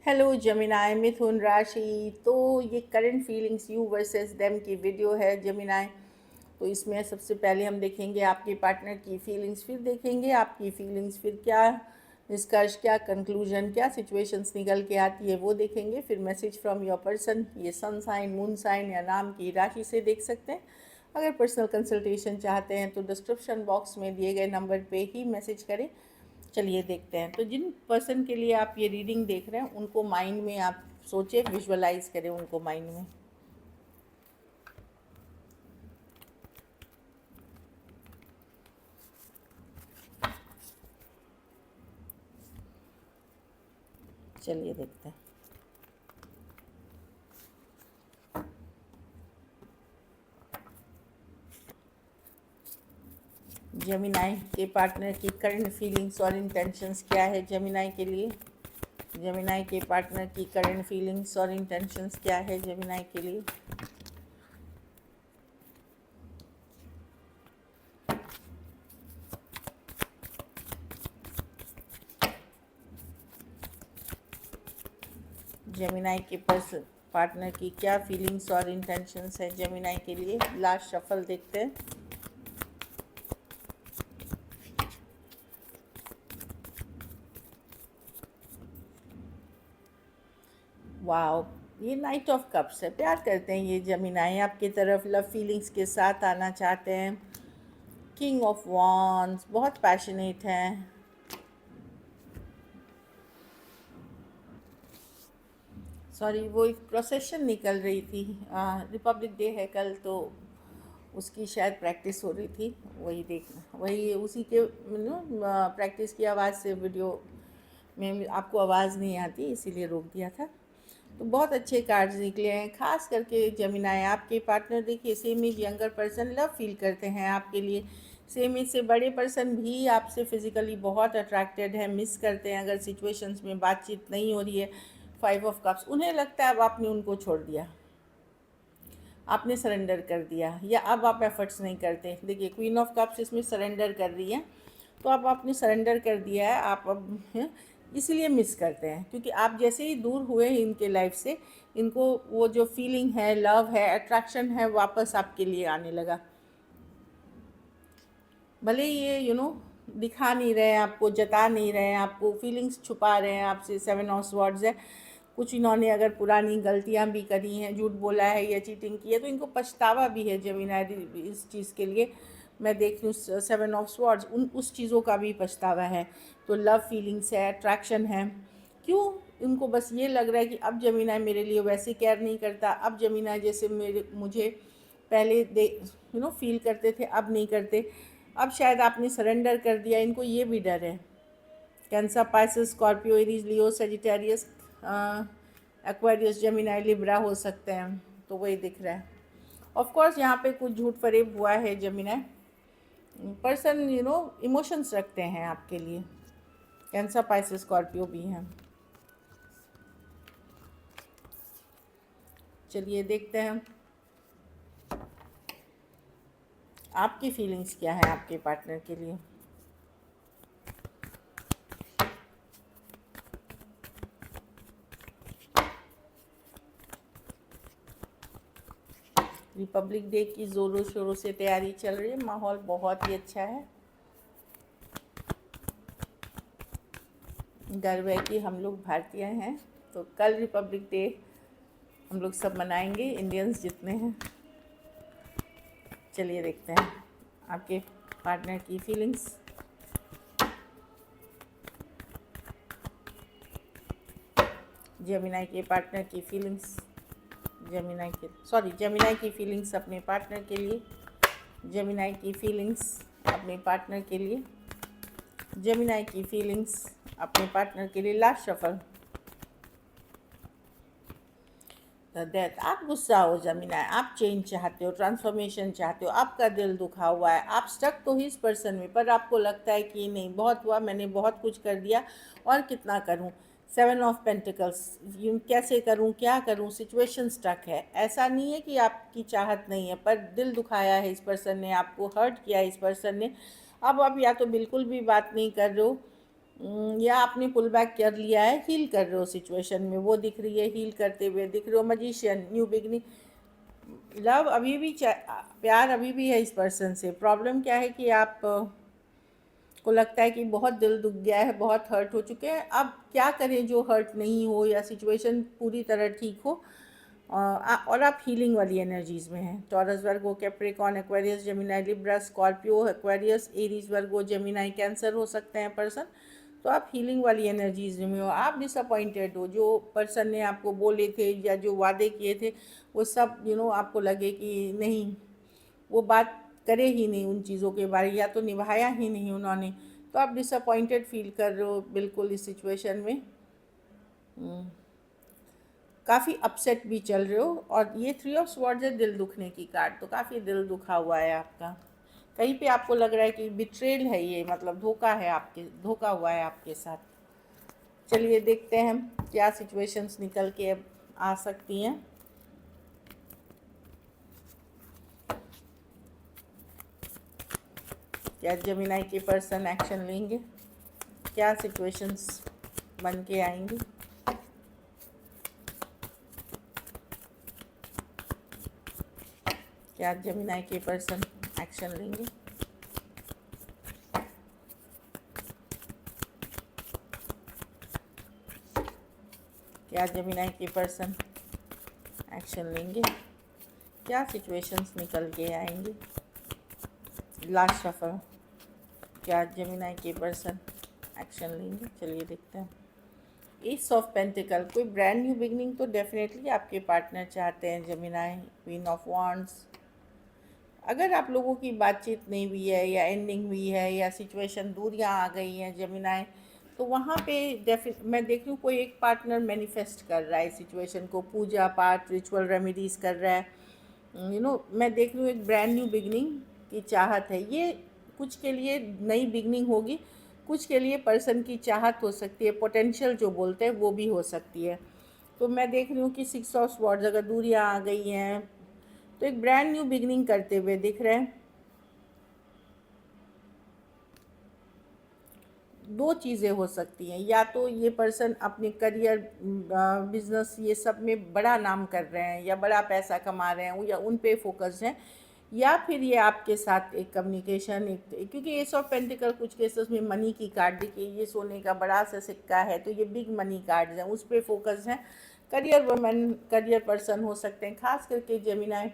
Hello जमिनाई मिथुन राशि। तो ये current feelings you versus them की वीडियो है जमिनाई। तो इसमें सबसे पहले हम देखेंगे आपके पार्टनर की फीलिंग्स, फिर देखेंगे आपकी फीलिंग्स, फिर क्या निष्कर्ष, क्या कंक्लूजन, क्या सिचुएशंस निकल के आती है वो देखेंगे। फिर मैसेज फ्रॉम योर पर्सन, ये सन साइन, मून साइन या नाम की राशि से देख सकते हैं। अगर पर्सनल कंसल्टेशन चाहते हैं तो डिस्क्रिप्शन बॉक्स में दिए गए नंबर पे ही मैसेज करें। चलिए देखते हैं। तो जिन पर्सन के लिए आप ये रीडिंग देख रहे हैं उनको माइंड में आप सोचें, विजुअलाइज करें उनको माइंड में। चलिए देखते हैं। जेमिनाई के पार्टनर की करंट फीलिंग्स और इंटेंशंस क्या है जेमिनाई के लिए? जेमिनाई के पार्टनर की करंट फीलिंग्स और इंटेंशंस क्या है जेमिनाई के लिए? जेमिनाई के पार्टनर की क्या फीलिंग्स और इंटेंशंस है जेमिनाई के लिए? लास्ट शफल देखते हैं। वाओ, ये नाइट ऑफ कप्स है। प्यार करते हैं ये जमिनाई आपकी तरफ, लव फीलिंग्स के साथ आना चाहते हैं। किंग ऑफ वॉन्ड्स, बहुत पैशनेट हैं। सॉरी, वो एक प्रोसेशन निकल रही थी। रिपब्लिक डे है कल, तो उसकी शायद प्रैक्टिस हो रही थी। वही देखना, वही उसी के प्रैक्टिस की आवाज़ से वीडियो में आपको आवाज़ नहीं आती, इसीलिए रोक दिया था। तो बहुत अच्छे कार्ड्स निकले हैं, खास करके जमिनाई आपके पार्टनर देखिए same age younger person love feel करते हैं आपके लिए। सेम एज से बड़े पर्सन भी आपसे फिजिकली बहुत अट्रैक्टेड है, मिस करते हैं अगर सिचुएशंस में बातचीत नहीं हो रही है। 5 ऑफ कप्स, उन्हें लगता है अब आपने उनको छोड़ दिया, आपने सरेंडर कर दिया, या अब आप एफर्ट्स नहीं करते। देखिए क्वीन ऑफ कप्स इसमें सरेंडर कर रही है, तो अब आपने सरेंडर कर दिया है। आप अब इसीलिए मिस करते हैं, क्योंकि आप जैसे ही दूर हुए हैं इनके लाइफ से, इनको वो जो फीलिंग है, लव है, अट्रैक्शन है, वापस आपके लिए आने लगा। भले ये दिखा नहीं रहे हैं आपको, जता नहीं रहे हैं आपको, फीलिंग्स छुपा रहे हैं आपसे। 7 ऑफ स्वॉर्ड्स है। कुछ इन्होंने अगर पुरानी गलतियां भी करी हैं, झूठ बोला है या चीटिंग की है, तो इनको पछतावा भी है जमीनारी इस चीज़ के लिए। मैं देख लूँ 7 ऑफ स्वॉर्ड्स, उस चीज़ों का भी पछतावा है। तो लव फीलिंग्स है, अट्रैक्शन है। क्यों? इनको बस ये लग रहा है कि अब जमीना मेरे लिए वैसे केयर नहीं करता, अब जमीना जैसे मुझे पहले फील करते थे अब नहीं करते। अब शायद आपने सरेंडर कर दिया, इनको ये भी डर है। कैंसर, पाइसेस, स्कॉर्पियो, एरीज, लियो, सेजिटेरियस, एक्वेरियस, जेमिनी, लिब्रा हो सकते हैं। तो वही दिख रहा है। ऑफ कोर्स यहाँ पे कुछ झूठ फरेब हुआ है जमिना। पर्सन इमोशंस रखते हैं आपके लिए। कैंसर, पाइसेस, स्कॉर्पियो भी हैं। चलिए देखते हैं आपकी फीलिंग्स क्या है आपके पार्टनर के लिए। रिपब्लिक डे की ज़ोरों शोरों से तैयारी चल रही है, माहौल बहुत ही अच्छा है। गर्व है कि हम लोग भारतीय हैं, तो कल रिपब्लिक डे हम लोग सब मनाएंगे, इंडियंस जितने हैं। चलिए देखते हैं आपके पार्टनर की फीलिंग्स। जेमिनी के पार्टनर की फीलिंग्स, जेमिनी की फीलिंग्स अपने पार्टनर के लिए। जेमिनी की फीलिंग्स अपने पार्टनर के लिए। जेमिनी की फीलिंग्स अपने पार्टनर के लिए। Last shuffle, the death. आप गुस्सा हो जमीना, आप चेंज चाहते हो, ट्रांसफॉर्मेशन चाहते हो, आपका दिल दुखा हुआ है, आप स्टक तो ही इस पर्सन में, पर आपको लगता है कि नहीं बहुत हुआ, मैंने बहुत कुछ कर दिया और कितना करूं। 7 ऑफ पेंटिकल्स, कैसे करूं, क्या करूं, सिचुएशन स्टक है। ऐसा नहीं है कि आपकी चाहत नहीं है, पर दिल दुखाया है इस पर्सन ने, आपको हर्ट किया है इस पर्सन ने। अब आप या तो बिल्कुल भी बात नहीं कर रहे हो, या आपने पुल बैक कर लिया है, हील कर रहे हो सिचुएशन में, वो दिख रही है, हील करते हुए दिख रहे हो। मजिशियन, न्यू बिगनिंग, लव अभी भी, प्यार अभी भी है इस पर्सन से। प्रॉब्लम क्या है कि आप को लगता है कि बहुत दिल दुख गया है, बहुत हर्ट हो चुके हैं। अब क्या करें जो हर्ट नहीं हो या सिचुएशन पूरी तरह ठीक हो। और आप हीलिंग वाली एनर्जीज में हैं। Taurus, Virgo, Capricorn, Aquarius, Gemini, Libra, Scorpio, Aquarius, Aries, Virgo, Gemini, Cancer हो सकते हैं पर्सन। तो आप हीलिंग वाली एनर्जीज में हो। आप डिसअपॉइंटेड हो, जो पर्सन ने आपको बोले थे या जो वादे किए थे वो सब आपको लगे कि नहीं, वो बात करे ही नहीं उन चीज़ों के बारे, या तो निभाया ही नहीं उन्होंने। तो आप डिसअपॉइंटेड फील कर रहे हो बिल्कुल इस सिचुएशन में। काफ़ी अपसेट भी चल रहे हो। और ये 3 ऑफ स्वॉर्ड्स है, दिल दुखने की कार्ड, तो काफ़ी दिल दुखा हुआ है आपका। कहीं पे आपको लग रहा है कि बिट्रेल है ये, मतलब धोखा है आपके, धोखा हुआ है आपके साथ। चलिए देखते हैं हम क्या सिचुएशंस निकल के अब आ सकती हैं। क्या जेमिनाई के पर्सन एक्शन लेंगे, क्या सिचुएशंस बन के आएंगी। क्या जेमिनाई के पर्सन एक्शन लेंगे। क्या जेमिनाई के पर्सन एक्शन लेंगे, क्या सिचुएशंस निकल के आएंगी। लास्ट शफल, क्या जेमिनाई के पर्सन एक्शन लेंगे। चलिए देखते हैं। एस ऑफ पेंटिकल, कोई ब्रांड न्यू बिगनिंग तो डेफिनेटली आपके पार्टनर चाहते हैं जेमिनाई। क्वीन ऑफ वॉन्ड्स, अगर आप लोगों की बातचीत नहीं हुई है या एंडिंग हुई है या सिचुएशन दूरियां आ गई हैं जेमिनाई, तो वहाँ पे मैं देख रही हूँ कोई एक पार्टनर मैनिफेस्ट कर रहा है सिचुएशन को, पूजा पाठ, रिचुअल रेमेडीज़ कर रहा है। मैं देख रही हूँ एक ब्रांड न्यू बिगनिंग की चाहत है। ये कुछ के लिए नई बिगनिंग होगी, कुछ के लिए पर्सन की चाहत हो सकती है, पोटेंशियल जो बोलते हैं वो भी हो सकती है। तो मैं देख रही हूँ कि 6 ऑफ स्वॉर्ड्स, अगर दूरियां आ गई हैं तो एक ब्रांड न्यू बिगनिंग करते हुए दिख रहे हैं। दो चीज़ें हो सकती हैं, या तो ये पर्सन अपने करियर, बिजनेस, ये सब में बड़ा नाम कर रहे हैं या बड़ा पैसा कमा रहे हैं या उन पे फोकस्ड हैं, या फिर ये आपके साथ एक कम्युनिकेशन, एक, क्योंकि एस ऑफ पेंटिकल कुछ केसेस में मनी की कार्ड देखिए, ये सोने का बड़ा सा सिक्का है, तो ये बिग मनी कार्ड्स हैं, उस पर फोकस्ड हैं। करियर वुमेन, करियर पर्सन हो सकते हैं, खास करके जेमिनाई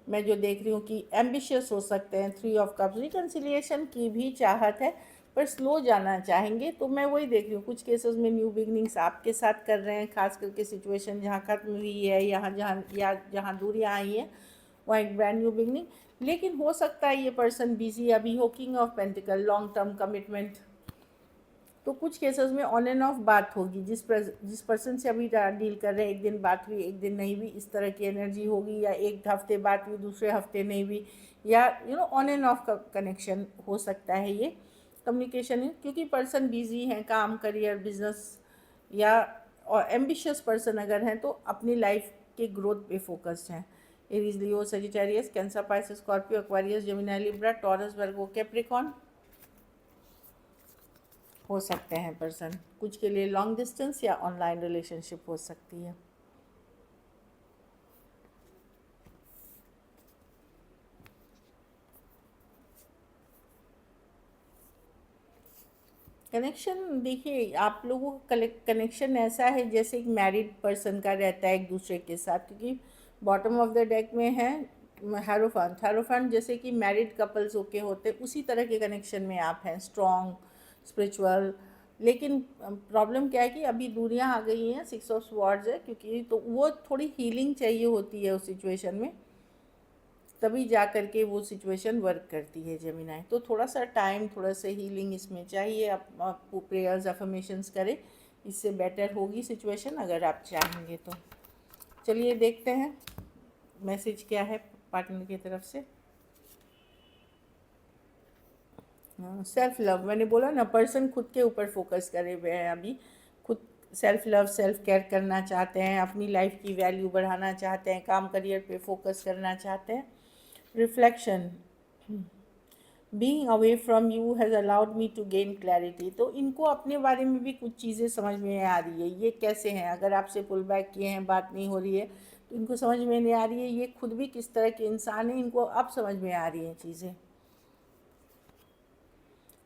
मैं जो देख रही हूँ कि एम्बिशियस हो सकते हैं। 3 ऑफ कप्स, रिकन्सिलिएशन की भी चाहत है पर स्लो जाना चाहेंगे। तो मैं वही देख रही हूँ कुछ केसेस में न्यू बिगनिंग्स आपके साथ कर रहे हैं, खास करके सिचुएशन जहाँ खत्म हुई है, यहाँ जहाँ या जहाँ दूरियाँ आई हैं वहाँ एक ब्रांड न्यू बिगनिंग। लेकिन हो सकता है ये पर्सन बिजी अभी हो। King of pentacle, long term commitment, तो कुछ केसेस में ऑन एंड ऑफ बात होगी। जिस पर्सन से अभी डील कर रहे हैं, एक दिन बात हुई, एक दिन नहीं हुई, इस तरह की एनर्जी होगी, या एक हफ्ते बात हुई, दूसरे हफ्ते नहीं हुई, या ऑन एंड ऑफ का कनेक्शन हो सकता है ये कम्युनिकेशन है। क्योंकि पर्सन बिजी हैं, काम, करियर, बिजनेस, या और एम्बिशियस पर्सन अगर हैं तो अपनी लाइफ के ग्रोथ पे फोकस्ड हैं। Aries, Leo, Sagittarius, Cancer, Pisces, Scorpio, Aquarius, Gemini, Libra, Taurus, Virgo, Capricorn हो सकते हैं पर्सन। कुछ के लिए लॉन्ग डिस्टेंस या ऑनलाइन रिलेशनशिप हो सकती है। कनेक्शन देखिए, आप लोगों का कनेक्शन ऐसा है जैसे एक मैरिड पर्सन का रहता है एक दूसरे के साथ, क्योंकि बॉटम ऑफ द डेक में है हेरोफेंट। हेरोफेंट जैसे कि मैरिड कपल्स के होते, उसी तरह के कनेक्शन में आप हैं, स्ट्रॉन्ग, स्पिरिचुअल। लेकिन प्रॉब्लम क्या है कि अभी दूरियां आ गई हैं, 6 ऑफ स्वॉर्ड्स है, क्योंकि तो वो थोड़ी हीलिंग चाहिए होती है उस सिचुएशन में, तभी जा कर के वो सिचुएशन वर्क करती है जेमिनाई। तो थोड़ा सा टाइम, थोड़ा सा हीलिंग इसमें चाहिए। आप प्रेयर्स, अफर्मेशंस करें, इससे बेटर होगी सिचुएशन अगर आप चाहेंगे तो। चलिए देखते हैं मैसेज क्या है पार्टनर की तरफ से। सेल्फ लव, मैंने बोला ना, पर्सन खुद के ऊपर फोकस करे हुए हैं अभी। खुद सेल्फ लव, सेल्फ केयर करना चाहते हैं, अपनी लाइफ की वैल्यू बढ़ाना चाहते हैं, काम, करियर पे फोकस करना चाहते हैं। Reflection, being away from you has allowed me to gain clarity. तो इनको अपने बारे में भी कुछ चीज़ें समझ में आ रही है, ये कैसे हैं, अगर आपसे पुल बैक किए हैं, बात नहीं हो रही है, तो इनको समझ में नहीं आ रही है ये खुद भी किस तरह के इंसान हैं, इनको अब समझ में आ रही हैं चीज़ें।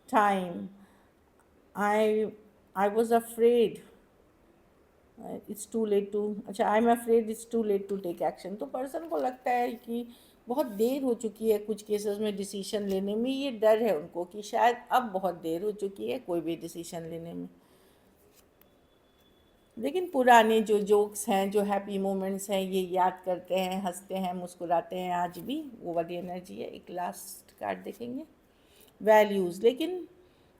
Time, I was afraid it's too late to, अच्छा I am afraid it's too late to take action. तो पर्सन को लगता है कि बहुत देर हो चुकी है कुछ केसेस में डिसीजन लेने में, ये डर है उनको कि शायद अब बहुत देर हो चुकी है कोई भी डिसीजन लेने में। लेकिन पुराने जो जोक्स हैं, जो हैप्पी मोमेंट्स हैं, ये याद करते हैं, हंसते हैं, मुस्कुराते हैं आज भी, वो वाली एनर्जी है। एक लास्ट कार्ड देखेंगे, वैल्यूज़। लेकिन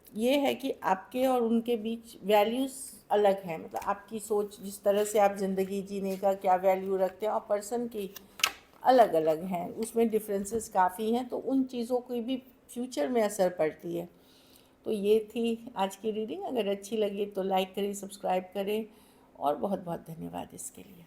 ये है कि आपके और उनके बीच वैल्यूज़ अलग हैं, मतलब आपकी सोच, जिस तरह से आप ज़िंदगी जीने का क्या वैल्यू रखते हैं, और पर्सन की अलग अलग हैं, उसमें डिफरेंसेस काफ़ी हैं, तो उन चीज़ों की भी फ्यूचर में असर पड़ती है। तो ये थी आज की रीडिंग। अगर अच्छी लगी तो लाइक करें, सब्सक्राइब करें, और बहुत बहुत धन्यवाद इसके लिए।